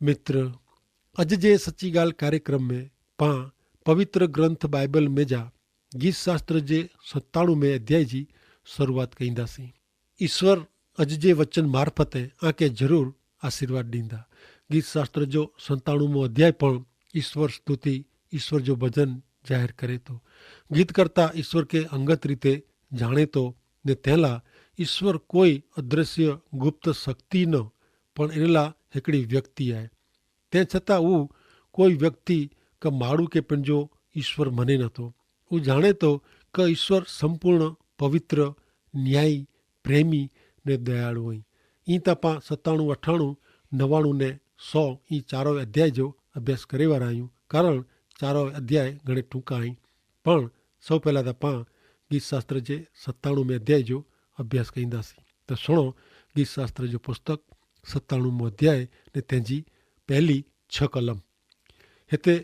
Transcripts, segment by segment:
मित्र, अॼु जे सची ॻाल्हि कार्यक्रम में पां पवित्र ग्रंथ बाइबल में जा गीत शास्त्र जे 97 अध्याय जी शुरूआत कईंदासीं। ईश्वर अॼु जे वचन मार्फत आके ज़रूरु आशीर्वाद ॾींदा। गीत शास्त्र जो 97 अध्याय पण ईश्वर स्तुति, ईश्वर जो भजन जाहिर करे थो। गीतकर्ता ईश्वर के अंगत रीते जाणे थो ने तंहिं ईश्वर कोई अदृश्य गुप्त शक्ति न, पण इन लाइ हिकिड़ी व्यक्ति आहे। तंहिं छतां उहो कोई व्यक्ति का माण्हू खे पंहिंजो ईश्वर मञे नथो। उहो जाणे थो कि ईश्वर संपूर्ण पवित्र, न्यायी, प्रेमी ने दयाळु आई। ईअं त पां 97, 98, 99 ने 100 ई चारो अध्याय जो अभ्यास करे वारा आहियूं, कारण चारो अध्याय घणे टूंका आहिनि। पण सौ पहिला त पां गीत शास्त्र जे 97 अध्याय जो अभ्यास कईंदासीं। त सुणो गीत शास्त्र जो पुस्तक 97 अध्याय ने तंहिंजी पहली 6 कलम। हिते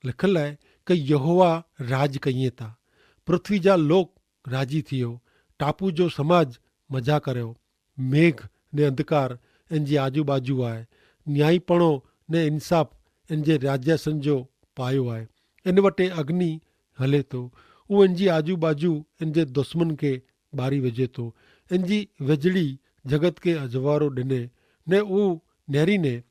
लिखियलु आहे कि यहोवा राज कईं था, पृथ्वी जा लोक राजी थियो, टापू जो समाज मज़ा करियो, मेघ ने अंधकार इन जे आजू बाजू आहे, न्यायपणो ने इंसाफ़ इन जे राज्यासन जो पायो आहे। इन वटे अग्नि हले थो, उहो इन जी आजू बाजू इन जे दुश्मन खे ॿारी विझे थो। इन जी विजड़ी जगत खे अजवारो ॾिने ने उहो नेरीने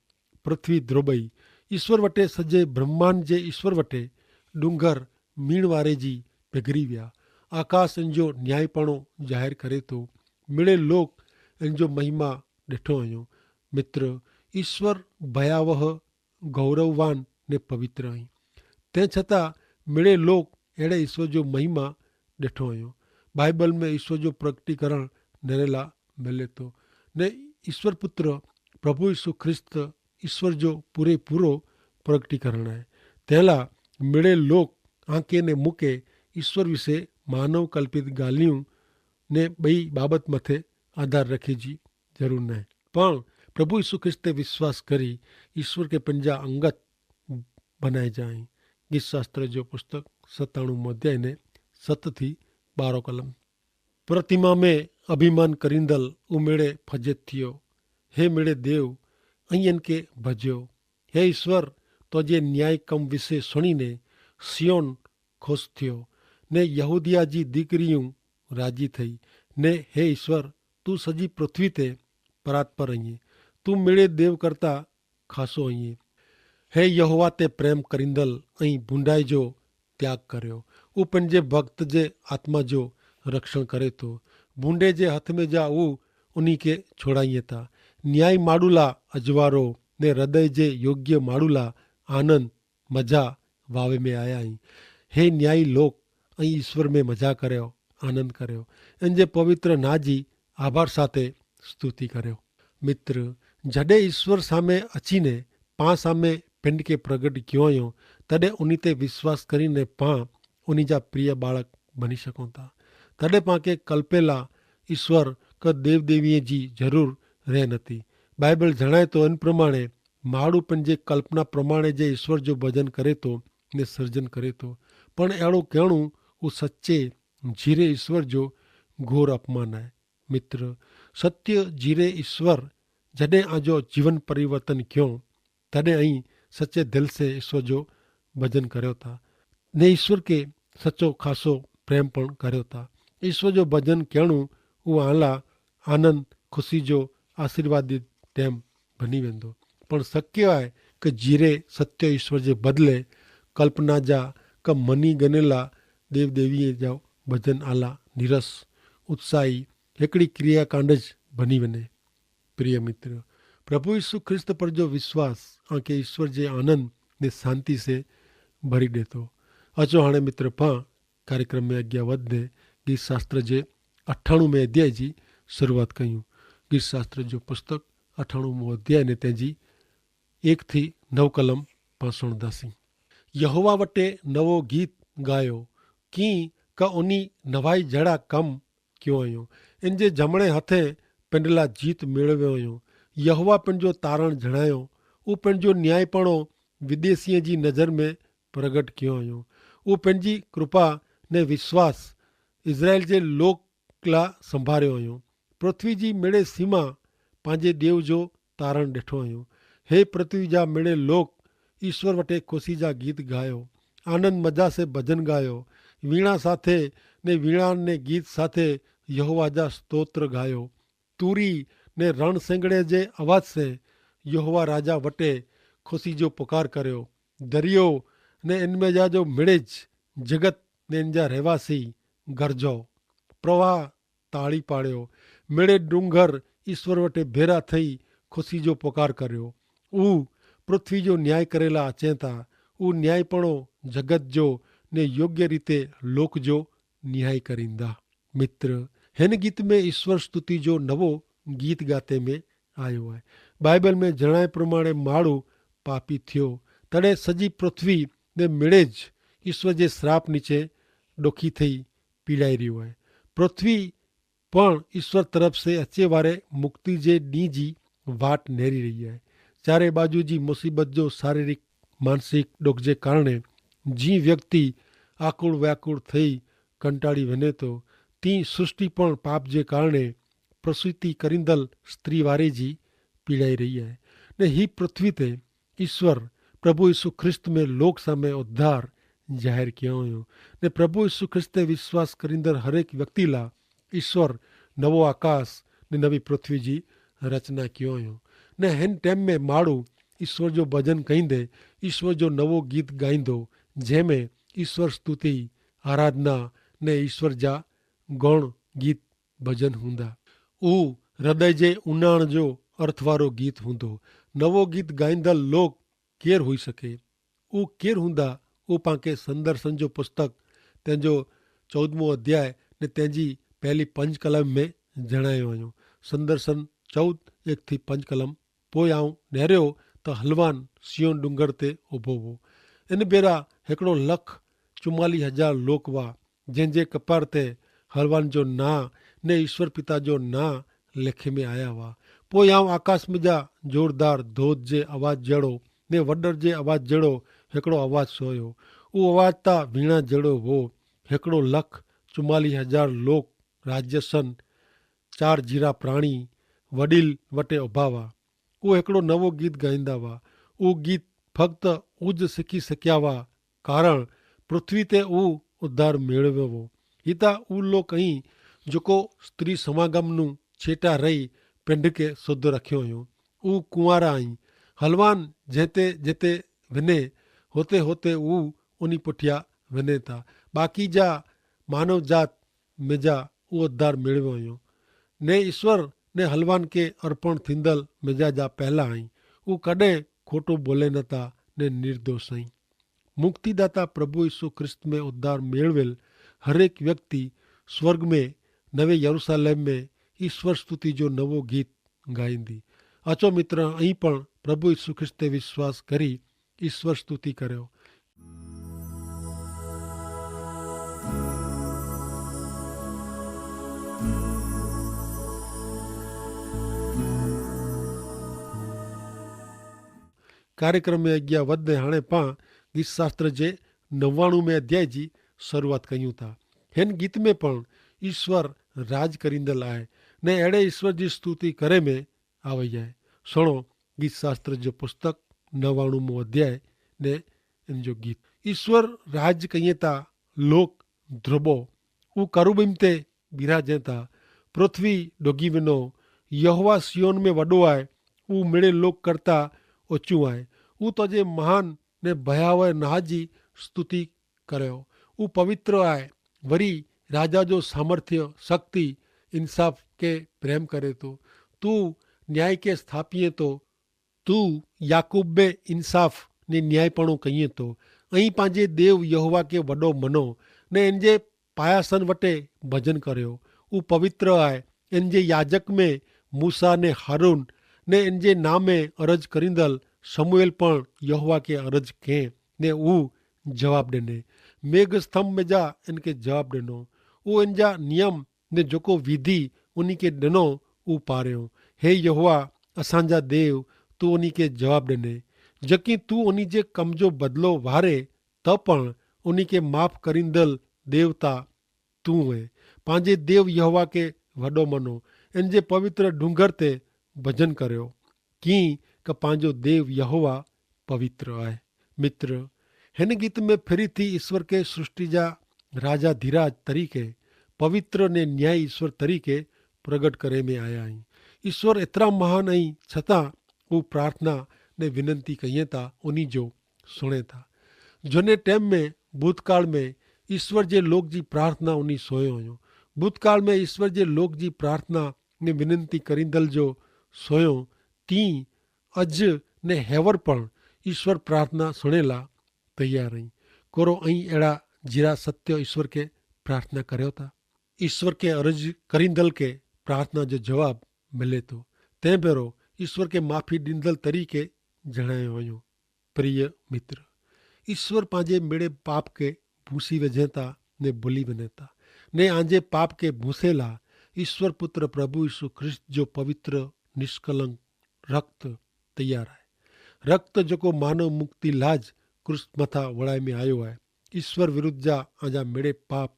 पृथ्वी द्रोबई। ईश्वर वटे सॼे ब्रह्मांड जे ईश्वर वटे डूंगर मीण वारे जी पिघरी विया। आकाश इन जो न्यायपणो ज़ाहिर करे थो, मिड़े लोक इन जो महिमा ॾिठो आहियूं। मित्र, ईश्वर भयावह, गौरववान ने पवित्र आई। तंहिं छतां मिड़े लोक अहिड़े ईश्वर जो महिमा ॾिठो आहियूं। बाइबल में ईश्वर जो प्रकटीकरण निरेला मिले थो ने ईश्वर पुत्र प्रभु यीशु ख्रिस्त ईश्वर जो पूरो प्रकटीकरण आहे। तंहिं मिड़े लोक आंके ने मूंखे ईश्वर विषे मानव कल्पित ॻाल्हियूं ने ॿई बाबति मथे आधार रखे जी ज़रूरु न आहे, पण प्रभु यीशु ख्रिस्त ते विश्वास करी ईश्वर के पंहिंजा अंगत बनाए जाए। गीत शास्त्र जो पुस्तक 97 अध्याय ने 7 थी 12 कलम। प्रतिमा में अभिमान करींदल उमेड़े फजित थियो, हे मिड़े देव अयन के भजो। हे ईश्वर, तुझे न्याय कम विषे सुणीने सियोन खुश थियो ने यहूदिया जी दीकरियूं राजी थई ने हे ईश्वर, तू सजी पृथ्वी ते परात्पर आहीं, तू मिड़े देव करता खासो आहीं। हे यहोवा ते प्रेम करींदल ऐं बुंडाई जो त्याग करियो। उहो पंहिंजे भक्त जे आत्मा जो रक्षण करे थो। बूंडे जे हथ में जा उहो उन्ही खे छोड़ाईं था। न्याय माड़ूला अजवारो ने हृदय जे योग्य माड़ूला आनंद मजा वावे में आया आहीं। हे न्यायी लोक ऐं ईश्वर में मजा करियो, आनंद करियो, इन जे पवित्र ना जी आभार साथे स्तुति करियो। मित्र, जॾहिं ईश्वर सामे अचीने पां सामे पिंड के प्रगट कयो आहियूं, तॾहिं उन ते विश्वास करीने पां उन जा प्रिय बालक बनी सघूं था। तॾहिं पां खे कल्पेला ईश्वर क देव देवीअ जी ज़रूरु रहे नथी। बाइबल जणाए थो इन प्रमाणे माण्हू पंहिंजे कल्पना प्रमाणे जे ईश्वर जो भजन करे थो ने सर्जन करे थो, पण अहिड़ो करणु उहो सचे जीरे ईश्वर जो घोर अपमान आहे। मित्र, सत्य जीरे ईश्वर जॾहिं आजो जीवन परिवर्तन कयो, तॾहिं ऐं सचे दिल से ईश्वर जो भजन करियो था ने ईश्वर के सचो खासो प्रेम पण करियो था। ईश्वर जो भजन करणु उहो आला आनंद ख़ुशी जो आशीर्वादित टाइम बनी वेंदो, पण शक्य आहे कि जीरे सत्य ईश्वर जे बदिले कल्पना जा क मनी गनेला देव देवीअ जो भजन आला निरस उत्साही हिकिड़ी क्रियाकांड बनी वञे। प्रिय मित्र, प्रभु यीशु ख्रिस्त पर जो विश्वास आंखे ईश्वर जे आनंद ने शांति से भरी ॾे थो। अचो हाणे मित्र पां कार्यक्रम में अॻियां वधंदे गीत शास्त्र जे 98 अध्याय जी शुरूआत कयूं। गीत शास्त्र जो पुस्तक 98 अध्याय ने तंहिंजी 1 थी 9 कलम पां सुणंदासीं। यहोवा वटे नवो गीत गायो, कीअं का उनी नवाई जहिड़ा कम कयो आहियूं। इन जे जमणे हथे पिंडला जीत मेड़वियो आहियूं। यहोवा पंहिंजो तारण जणायो, उहो पंहिंजो न्यायपणो विदेशीअ जी नज़र में प्रगट कयो आहियूं। उहो पंहिंजी कृपा ने विश्वास इज़राइल जे लोक लाइ संभारियो आहियूं। पृथ्वी जी मिड़े सीमा पंहिंजे देव जो तारण ॾिठो आहियूं। हे पृथ्वी जा मिड़े लोक ईश्वर वटे खुशी जा गीत गायो, आनंद मजा से भजन गायो, वीणा साथे ने वीणा ने गीत साथे यहोवा जा स्तोत्र गायो, तूरी ने रण सेंगड़े जे अवाज से यहोवा राजा वटे खुशी जो पुकार कर्यो, दरियो ने इनमें जा जो मिड़ेज जगत ने इन जा रहवासी गरजो, प्रवाह ताड़ी पाड़्यो, मिड़े डूंगर ईश्वर वटे भेरा थई खुशी जो पुकार कर्यो। ऊ पृथ्वी जो न्याय करेला अचे था, ऊ न्यायपणो जगत जो ने योग्य रीते लोक जो न्याय करींदा। मित्र, हिन गीत में ईश्वर स्तुति जो नवो गीत गाते में आयो है। बाइबल में जणाए प्रमाणे माण्हू पापी थियो तड़े सजी पृथ्वी ने मिड़ेज ईश्वर जे श्राप नीचे डोखी थई पीड़ाई रह्यो है। पृथ्वी पण ईश्वर तरफ से अचे वारे मुक्ति जे ॾींहं जी वाट नेरी रही है। चारे बाजू जी मुसीबत जो शारीरिक मानसिक डोख जे कारणे जी व्यक्ति आकुड़ व्याकुड़ थई कंटाड़ी वञे तो, ती सृष्टि पण पाप जे कारणे प्रसूति करींदल स्त्री वारे जी पीड़ाई रही है। ने ही पृथ्वी ते ईश्वर प्रभु यीशु ख्रिस्त में लोक सामे उद्धार जाहिर कियो हुयो ने प्रभु यीशु ख्रिस्त ते विश्वास करींदड़ हरेक व्यक्ति ला ईश्वर नवो आकाश ने नवी पृथ्वी जी रचना कियो हुयो ने हिन टाइम में माण्हू ईश्वर जो भजन कहींदे ईश्वर जो नवो गीत गाईंदो, जंहिंमें ईश्वर स्तुति आराधना ने ईश्वर जा गौण गीत भजन हूंदा। ऊ हृदय जे उनाण जो अर्थ वारो गीत हूंदो। नवो गीत गाईंदड़ लोग केर हुई सके? ऊ केर हूंदा? ऊ पांखे संदर्शन जो पुस्तक तंहिंजो 14 अध्याय ने तंहिंजी पहली 5 कलम में जणायो वञो। संदर्शन 14:1-5 कलम। पोइ आऊं नेरियो त हलवान सियोन डूंगर ते उभो हो। इन भेरा 1,44,000 लोक हुआ, जंहिंजे कपार ते हलवान जो नां ने ईश्वर पिता जो नां लेखे में आया हुआ। पोइ आऊं आकाश में जा जोरदार धोध जे आवाज़ जहिड़ो ने वॾर जे आवाज़ जहिड़ो हिकिड़ो आवाज़ सुहियो। उहो आवाज़ त वीणा जहिड़ो हो। 1,44,000 लोक राजसन 4 जीरा प्राणी वडील वटे उभा हुआ। उहो हिकिड़ो नवो गीत गाईंदा हुआ। उहो गीत फक़्ति उज सिखी सघिया हुआ कारण पृथ्वी ते उहो उद्धार मेळवियो हो। ही त उहो लोक आहीं जेको स्त्री समागम नूं छेटा रही पिंड खे शुद्ध रखियो हुयो। उहो कुंवारा आहीं। हलवान जिते जिते वञे होते होते उहो उन पुठियां वञे था। बाक़ी जा मानव जात में जा उहो उद्धार मेळवियो हुयो ने ईश्वर ने हलवान के अर्पण थींदल मिजा जा पहला आहीं। उहो कॾहिं खोटो बोले नथा ने निर्दोष आहीं। मुक्तिदाता प्रभु यीशु ख्रिस्त में उद्धार मेळवियल हरेक व्यक्ति स्वर्ग में नवे यरूशलेम में ईश्वर स्तुति जो नवो गीत गाईंदी। अचो मित्र, अहीं पण प्रभु यीशु ख्रिस्त ते विश्वास करी ईश्वर स्तुति करियो। कार्यक्रम में अॻियां वधे हाणे पाण गीत शास्त्र जे 99 अध्याय जी शुरूआत कयूं था। हिन गीत में पण ईश्वर राज करींदल आहे ने अहिड़े ईश्वर जी स्तुति करे में आवई आहे। सुणो गीत शास्त्र जो पुस्तक 99 अध्याय ने इन जो गीत। ईश्वर राज कईं था लोक ध्रुबो, ऊ करुबिम ते बिराजे था, पृथ्वी डोगी विनो, यहोवा सियोन में वॾो आहे, ऊ मिड़े लोक करता ऊंचो आहे। ऊ तुंहिंजे महान ने भयावह नाह जी स्तुति करियो। ऊ पवित्र आहे, वरी राजा जो सामर्थ्य शक्ति इंसाफ के प्रेम करे तो। तू न्याय के स्थापीए तो, तू याकूब में इंसाफ ने न्यायपणो कईं तो। ऐं पंहिंजे देव यहोवा के वॾो मनो ने इन जे पायासन वटे भजन करियो। ऊ पवित्र आहे। इन जे याजक में मूसा ने हारून ने इन जे नामे अर्ज करींदल शमूएल पण यहोवा के अर्ज कयईं ने ऊ जवाब ॾिने। मेघ स्तंभ में जा इनके जवाब ॾिनो। ऊ इन जा नियम ने जेको विधि उन खे ॾिनो ऊ पारियो। हे यहोवा असांजा देव, तू उन खे जवाब ॾिने। जकी तू उन जे कम जो बदिलो वारे त पण उन खे माफ़ करींदल देवता तू है। पंहिंजे देव यहोवा के वॾो मनो। इन जे पवित्र डूंगर ते भजन करियो। कीअं कि पंहिंजो देव यहोवा पवित्र आहे। मित्र, हिन गीत में फिरी थी ईश्वर के सृष्टि जा राजा धीराज तरीक़े पवित्र ने न्याय ईश्वर तरीक़े प्रगट करे में आया आहिनि। ईश्वर एतिरा महान ऐं छतां हू प्रार्थना ने विनंती कईं था उन्ही जो सुणे था। जुने टाइम में भूतकाल में ईश्वर जे लोक जी प्रार्थना उन्ही सोयो हुयो। भूतकाल में ईश्वर जे लोक जी प्रार्थना ने विनंती करींदल जो सोयो तीं अॼु ने हेवर पण ईश्वर प्रार्थना सुणे ला तैयार रही। कोरो ऐं अहिड़ा जीरा सत्य ईश्वर के प्रार्थना करियो था। ईश्वर के अर्ज करींदल के प्रार्थना जो जवाब मिले थो। तंहिं भेरो ईश्वर के माफ़ी ॾींदल तरीक़े जणायो हुयो। प्रिय मित्र, ईश्वर पंहिंजे मेड़े पाप के भूसी विझे था ने भुली वञे था ने आंजे पाप के भूसे ला ईश्वर पुत्र प्रभु यीशु ख्रिस्त जो पवित्र निष्कलंक रक्त तैयार आहे। रक्त जेको मानव मुक्ति लाज क्रूस मथा वड़ाए में आयो आहे। ईश्वर विरुद्ध जा आंजा मेड़े पाप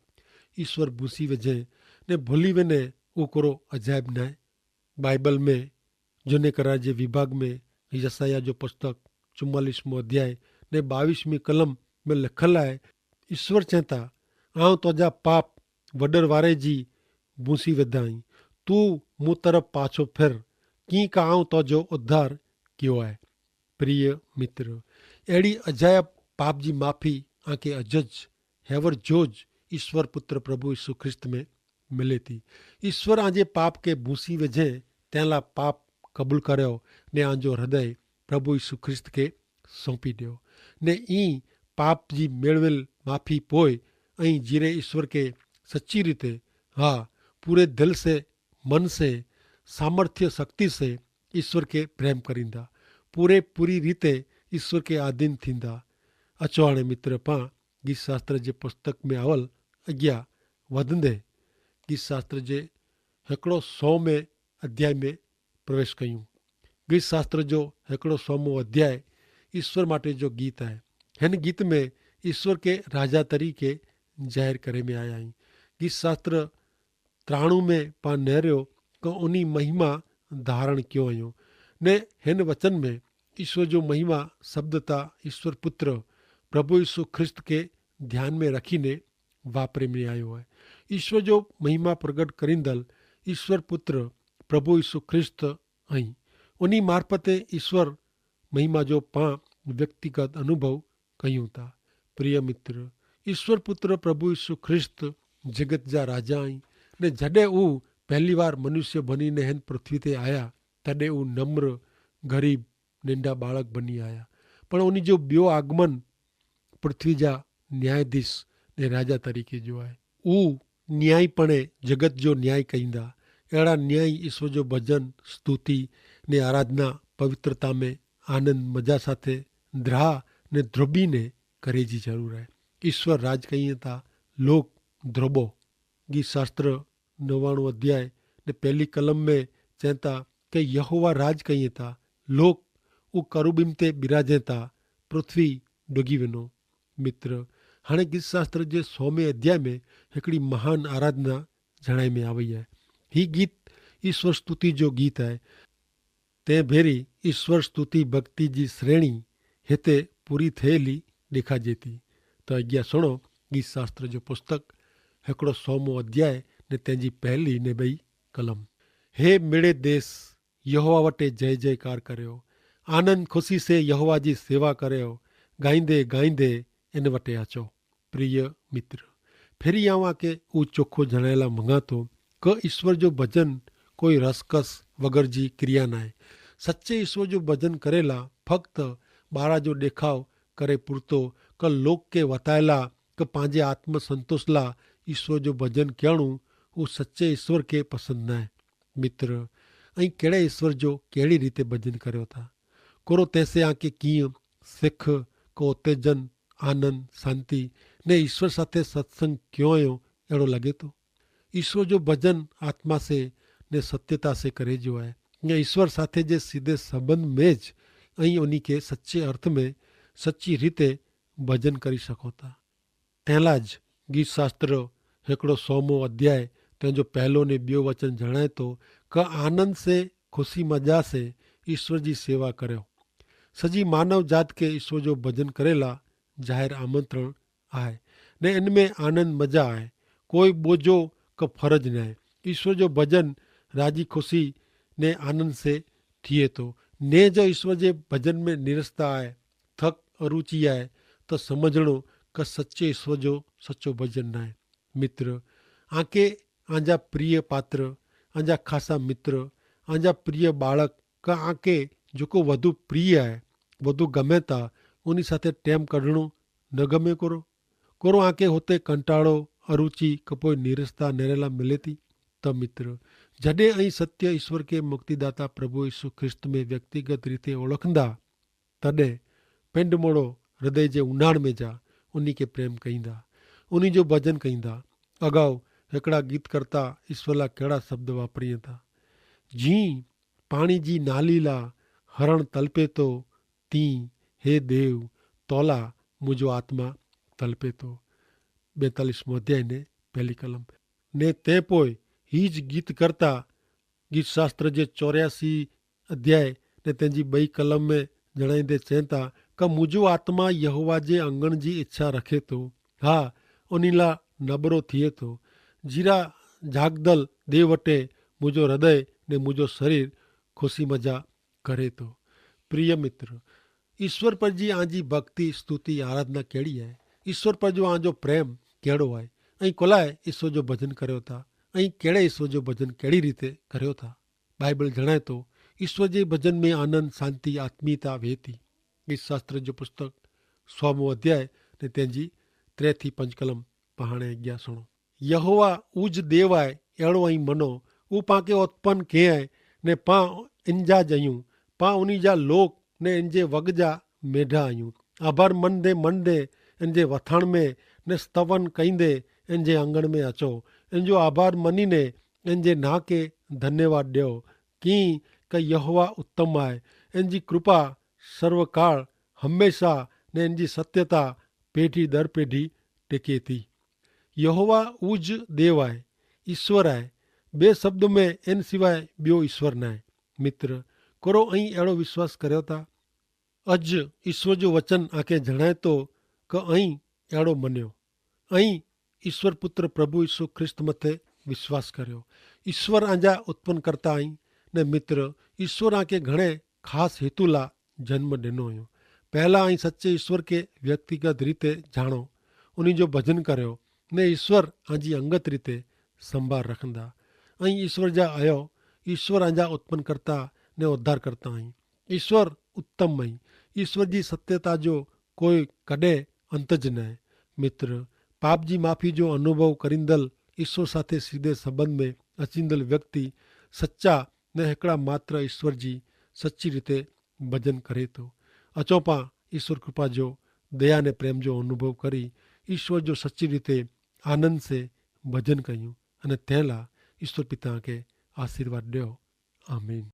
ईश्वर भूसी विझे ने भुली वञे उहो कोरो अजायब न आहे। बाइबल में जुने करार जे विभाग में यसाया जो पुस्तक 44 अध्याय ने 22 कलम में लिखल आहे। ईश्वर चए था, आउं तुंहिंजा पाप वॾर वारे जी भूसी विधाई, तूं मूं तरफ़ पाछो फिर कीअं का आउं तुंहिंजो उद्धार कयो आहे। प्रिय मित्र, अहिड़ी अजायब पाप जी माफ़ी आंखे अजज हेवर जोज ईश्वर पुत्र प्रभु यीशु ख्रिस्त में मिले थी। ईश्वर आंजे पाप के भूसी विझे तंहिं पाप कबूल करियो ने आंजो हृदय प्रभु यीशु ख्रिस्त के सौंपी ॾियो ने ई पाप जी मेड़विल माफ़ी पोइ ऐं जीरे ईश्वर के सच्ची रीते, हाँ, पूरे दिल से, मन से, सामर्थ्य शक्ति से ईश्वर के प्रेम करींदा, पूरी रीते ईश्वर के आधीन थींदा। अचो हाणे मित्र पां गीत शास्त्र जे पुस्तक में अवल अॻियां वधंदे गीत शास्त्र जे 100 अध्याय में प्रवेश कयूं। गीत शास्त्र जो 100 अध्याय ईश्वर माटे जो गीत आहे। हिन गीत में ईश्वर के राजा तरीक़े ज़ाहिर करे में आया आहिनि। गीत शास्त्र 93 में पां नहरियो कि उन्ही महिमा धारण कयो आहियूं ने हिन वचन में ईश्वर जो महिमा शब्द था ईश्वर पुत्र प्रभु यीशु ख्रिस्त के ध्यान में रखीने वापरे में आयो है। ईश्वर जो महिमा प्रगट करींदल ईश्वर पुत्र प्रभु यीशु ख्रिस्त आई उन्ही मार्फते ईश्वर महिमा जो पां व्यक्तिगत अनुभव कयूं था। प्रिय मित्र, ईश्वर पुत्र प्रभु यीशु ख्रिस्त जगत जा राजा आई ने जॾहिं हू पहली बार मनुष्य बनीने हिन पृथ्वी ते आया तॾहिं हू नम्र गरीब नंढा बालक बनी आया। पर उन जो ॿियो आगमन पृथ्वी जा न्यायाधीश ने राजा तरीक़े जो आहे। हू न्यायपणे जगत जो न्याय कईंदा। अहिड़ा न्याय ईश्वर जो भजन स्तुति ने आराधना पवित्रता में आनंद मजा साथे द्राह ने ध्रुबी ने करे जी ज़रूर है। ईश्वर राज कईं था लोक ध्रुबो। गीत शास्त्र 99 अध्याय ने पहली कलम में चवता कि यहोवा राज कईं था लोक उ करूबिम ते बिराजे था पृथ्वी डुगी वञो। मित्र, हाणे गीत शास्त्र जे 100 अध्याय में हिकिड़ी महान आराधना जणाई में आई है। ही गीत ईश्वर स्तुति जो गीत है। तंहिं भेरी ईश्वर स्तुति भक्ति जी श्रेणी हिते पूरी थियली ॾेखारिजे थी। त अॻियां सुणो गीत शास्त्र जो पुस्तक 100 अध्याय ने तंहिंजी पहली ने 2 कलम। हे मिड़े देश यहोवा वटे जय जयकार करियो, आनंद खुशी से यहोवा जी सेवा करियो, गाईंदे गाईंदे इन वटे अचो। प्रिय मित्र, फिरी आवां के ऊ चोखो जणायला मंगा थो कि ईश्वर जो भजन कोई रसकस वगर जी क्रिया न आहे। सच्चे ईश्वर जो भजन करेला फक्त ॿार जो ॾेखाव करे पुरतो कि लोक के वतायला कि पंहिंजे आत्म संतोष ला ईश्वर जो भजन करणु हू सच्चे ईश्वर के पसंदि न आहे। मित्र, ऐं कहिड़े ईश्वर जो कहिड़ी रीते भजन करियो था। कोरो तैसे आके कीअं सिख को उत्तेजन आनंद शांति ने ईश्वर साथे सत्संग क्यों आयो अहिड़ो लगे थो। ईश्वर जो भजन आत्मा से ने सत्यता से करे जो है या ईश्वर साथे जे सीधे संबंध में ज ऐं उन्ही के सच्चे अर्थ में सच्ची रीते भजन करी सको था। तंहिं ज गीत शास्त्र 100 अध्याय तंहिंजो पहलो ने ॿियो वचन जणाए थो कि आनंद से खुशी मजा से ईश्वर जी सेवा करो। सजी मानव जात के ईश्वर जो भजन करेला जाहिर आमंत्रण आए ने इनमें आनंद मजा आए, कोई बोझो का फर्ज न है। ईश्वर जो भजन राजी खुशी ने आनंद से थिए तो ने जो ईश्वर जे भजन में निरस्ता आए, थक अरुचि आए तो समझणो का सच्चे ईश्वर जो सच्चो भजन न है। मित्र आके आंजा प्रिय पात्र, आंजा खासा मित्र, आंजा प्रिय बाळक का आके जो को વધુ પ્રિય है, વધુ ગમે તા उनी साथे टेम कढणो न गमे कोरो आके होते कंटाळो अरुचि कपोई निरस्ता नेरेला मिले थी। त मित्र जडे अहीं सत्य ईश्वर के मुक्तिदाता प्रभु यीशु ख्रिस्त में व्यक्तिगत रीते ओळखंदा तडे पिंड मोड़ो हृदय जे उनाड़ में जा उन्हीं के प्रेम कहींदा, उन्हीं जो भजन कहींदा। अगाऊ हिकिड़ा गीत करता ईश्वरला कहिड़ा शब्द वापरिया था, जी पाणी जी नाली ला हरण तलपे तो ती हे देव तोला मुझो आत्मा तलपे तो। 42मो अध्याय ने पहली कलम ने ते पोय हीज गीत करता गीत शास्त्र जे 84 अध्याय ने तेजी 2 कलम में जणाईंदे चवंता का मुझो आत्मा यहोवा जे अंगण जी इच्छा रखे तो, हा उनीला नबरो थिए तो। जीरा जागदल देव वटे मुझो हृदय ने मुझो शरीर खुशी मजा करे तो। प्रिय मित्र ईश्वर पर जी आजी भक्ति स्तुति आराधना केड़ी है, ईश्वर पर जो आजो प्रेम केड़ो है, ऐं कोलाए ईश्वर जो भजन कर्यो था, ऐं केड़े ईश्वर जो भजन केड़ी रीते कर्यो था। बाइबल जणाए तो ईश्वर जे भजन में आनंद शांति आत्मीयता वेती। गीत शास्त्र जो पुस्तक 100मो अध्याय ने तेजी 3 થી 5 कलम पहाणे अॻियां सुणो। यहोवा उज देव आहे अहिड़ो ऐं मनो ऊ पाके उत्पन्न के आहे ने पा इंजा जयूं पा उन्हीं जा लोक ने इंजे वग जा मेढा आहियूं। आभार मनदे मनदे इंजे वथाण में ने स्तवन कईंदे इंजे आंगण में अचो, इंजो आभार मनीने इंजे ना के धन्यवाद ॾियो की का यहोवा उत्तम आहे, इंजी कृपा सर्वकाल हमेशा ने इंजी सत्यता पेढ़ी दर पेढ़ी टिके थी। यहोवा उज देव आहे, ईश्वर आहे, बे शब्द में इन सिवाय ॿियो ईश्वर न आहे। मित्र कोरो ऐं अहिड़ो विश्वास करियो था, अॼु ईश्वर जो वचन आके जणाए थो क ऐं अहिड़ो मञियो, ऐं ईश्वर पुत्र प्रभु यीशु ख्रिस्त मथे विश्वास करियो। ईश्वर आंजा उत्पन्न करता आहीं ने मित्र ईश्वर आके घणे ख़ासि हेतु ला जन्म ॾिनो हुयो। पहला ऐं सच्चे ईश्वर के व्यक्तिगत रीते जाणो, उन्हीं जो भजन करियो ने ईश्वर आंजी अंगत रीते संभाल रखंदा। ऐं ईश्वर जा आयो, ईश्वर आंजा उत्पन्न करता ने उद्धार करता आहीं। ईश्वर उत्तम आई, ईश्वर जी सत्यता जो कोई कॾे अंत ज न आहे। मित्र पाप जी माफ़ी जो अनुभव करींदल ईश्वर साथे सीधे संबंध में अचींदल व्यक्ति सच्चा ने हिकिड़ा मात्र ईश्वर जी सच्ची रीते भजन करे थो। अचो पा ईश्वर कृपा जो दया ने प्रेम जो अनुभव करी ईश्वर जो सच्ची रीते आनंद से भजन कयूं अने तंहिं लाइ ईश्वर पिता के आशीर्वाद ॾियो। आमीन।